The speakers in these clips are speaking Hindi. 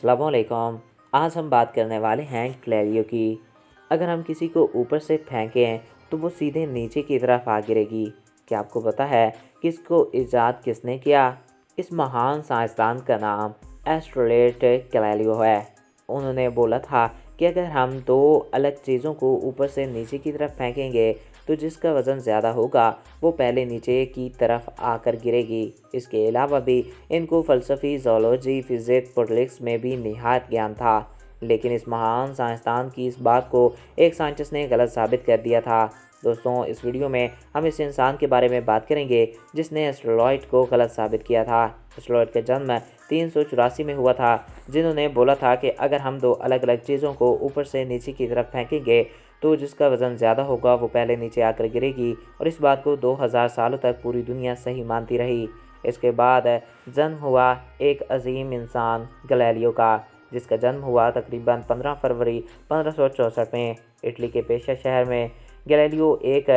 अस्सलामुअलैकुम। आज हम बात करने वाले हैं गैलीलियो की। अगर हम किसी को ऊपर से फेंकें तो वो सीधे नीचे की तरफ आ गिरेगी। क्या आपको पता है कि इसको ईजाद किसने किया? इस महान साइंसदान का नाम एस्ट्रोलेट गैलीलियो है। उन्होंने बोला था कि अगर हम दो अलग चीज़ों को ऊपर से नीचे की तरफ फेंकेंगे तो जिसका वज़न ज़्यादा होगा वो पहले नीचे की तरफ आकर गिरेगी। इसके अलावा भी इनको फ़लसफ़ी, ज़ूलॉजी, फ़िज़िक्स, पॉलिटिक्स में भी निहायत ज्ञान था। लेकिन इस महान साइंसदान की इस बात को एक साइंटिस्ट ने गलत साबित कर दिया था। दोस्तों, इस वीडियो में हम इस इंसान के बारे में बात करेंगे जिसने एस्ट्रोलॉइड को गलत साबित किया था। एस्ट्रोलॉइड का जन्म 384 में हुआ था, जिन्होंने बोला था कि अगर हम दो अलग अलग चीज़ों को ऊपर से नीचे की तरफ फेंकेंगे तो जिसका वज़न ज़्यादा होगा वो पहले नीचे आकर गिरेगी, और इस बात को 2000 सालों तक पूरी दुनिया सही मानती रही। इसके बाद जन्म हुआ एक अजीम इंसान गैलीलियो का, जिसका जन्म हुआ तकरीबन 15 फरवरी 1564 में इटली के पेशा शहर में। गैलीलियो एक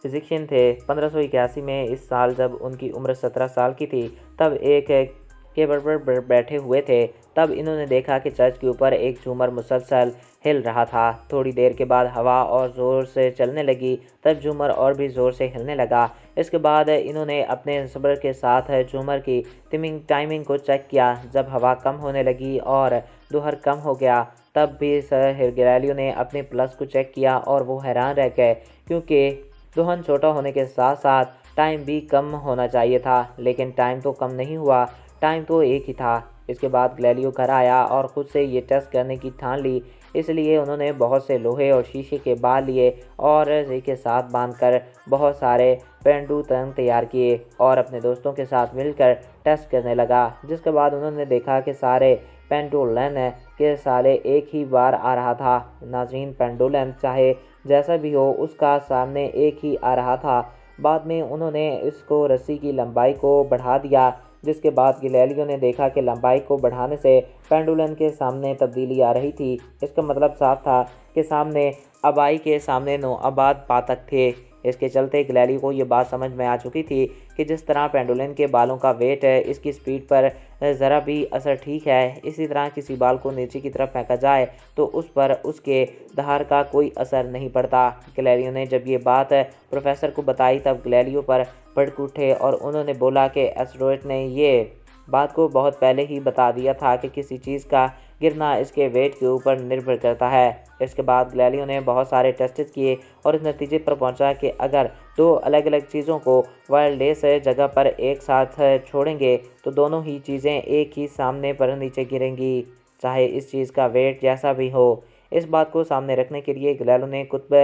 फिजिशियन थे। 1581 में, इस साल जब उनकी उम्र 17 साल की थी, तब एक केबल पर बैठे हुए थे। तब इन्होंने देखा कि चर्च के ऊपर एक झूमर मुसलसल हिल रहा था। थोड़ी देर के बाद हवा और ज़ोर से चलने लगी, तब झूमर और भी ज़ोर से हिलने लगा। इसके बाद इन्होंने अपने सब्र के साथ झूमर की टाइमिंग को चेक किया। जब हवा कम होने लगी और दोहर कम हो गया, तब भी सर गैलीलियो ने अपने प्लस को चेक किया और वो हैरान रह गए, क्योंकि दोहन छोटा होने के साथ साथ टाइम भी कम होना चाहिए था। लेकिन टाइम तो कम नहीं हुआ, टाइम तो एक ही था। इसके बाद गैलीलियो घर आया और ख़ुद से ये टेस्ट करने की ठान ली। इसलिए उन्होंने बहुत से लोहे और शीशे के बाल लिए और रस्सी के साथ बांधकर बहुत सारे पेंडुलम तैयार किए और अपने दोस्तों के साथ मिलकर टेस्ट करने लगा। जिसके बाद उन्होंने देखा कि सारे पेंडुलम के साले एक ही बार आ रहा था। नाज़रीन, पेंडुलम चाहे जैसा भी हो उसका सामने एक ही आ रहा था। बाद में उन्होंने इसको रस्सी की लंबाई को बढ़ा दिया, जिसके बाद गैलीलियो ने देखा कि लंबाई को बढ़ाने से पेंडुलम के सामने तब्दीली आ रही थी। इसका मतलब साफ था कि सामने आबाई के सामने नो आबाद पातक थे। इसके चलते गैलीलियो को ये बात समझ में आ चुकी थी कि जिस तरह पेंडुलम के बालों का वेट है, इसकी स्पीड पर ज़रा भी असर ठीक है, इसी तरह किसी बाल को नीचे की तरफ फेंका जाए तो उस पर उसके धार का कोई असर नहीं पड़ता। गैलीलियो ने जब ये बात प्रोफेसर को बताई, तब गैलीलियो पर भड़क उठे और उन्होंने बोला कि एस्ट्रोनॉट ने ये बात को बहुत पहले ही बता दिया था कि किसी चीज़ का गिरना इसके वेट के ऊपर निर्भर करता है। इसके बाद गैलीलियो ने बहुत सारे टेस्ट किए और इस नतीजे पर पहुंचा कि अगर दो अलग अलग चीज़ों को वायरलेस जगह पर एक साथ छोड़ेंगे तो दोनों ही चीज़ें एक ही सामने पर नीचे गिरेंगी, चाहे इस चीज़ का वेट जैसा भी हो। इस बात को सामने रखने के लिए गैलीलियो ने कुतुब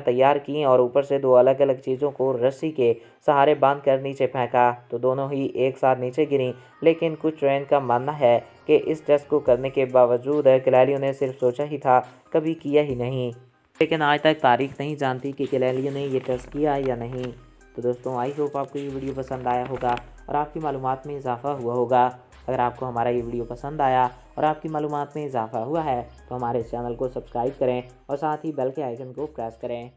तैयार की और ऊपर से दो अलग अलग चीज़ों को रस्सी के सहारे बांधकर नीचे फेंका तो दोनों ही एक साथ नीचे गिरीं। लेकिन कुछ ट्रेन का मानना है कि इस टेस्ट को करने के बावजूद गैलीलियो ने सिर्फ सोचा ही था, कभी किया ही नहीं। लेकिन आज तक तारीख नहीं जानती कि गैलीलियो ने ये टेस्ट किया या नहीं। तो दोस्तों, आई होप आपको ये वीडियो पसंद आया होगा और आपकी मालूमात में इजाफा हुआ होगा। अगर आपको हमारा ये वीडियो पसंद आया और आपकी मालूमात में इजाफा हुआ है तो हमारे चैनल को सब्सक्राइब करें और साथ ही बेल के आइकन को प्रेस करें।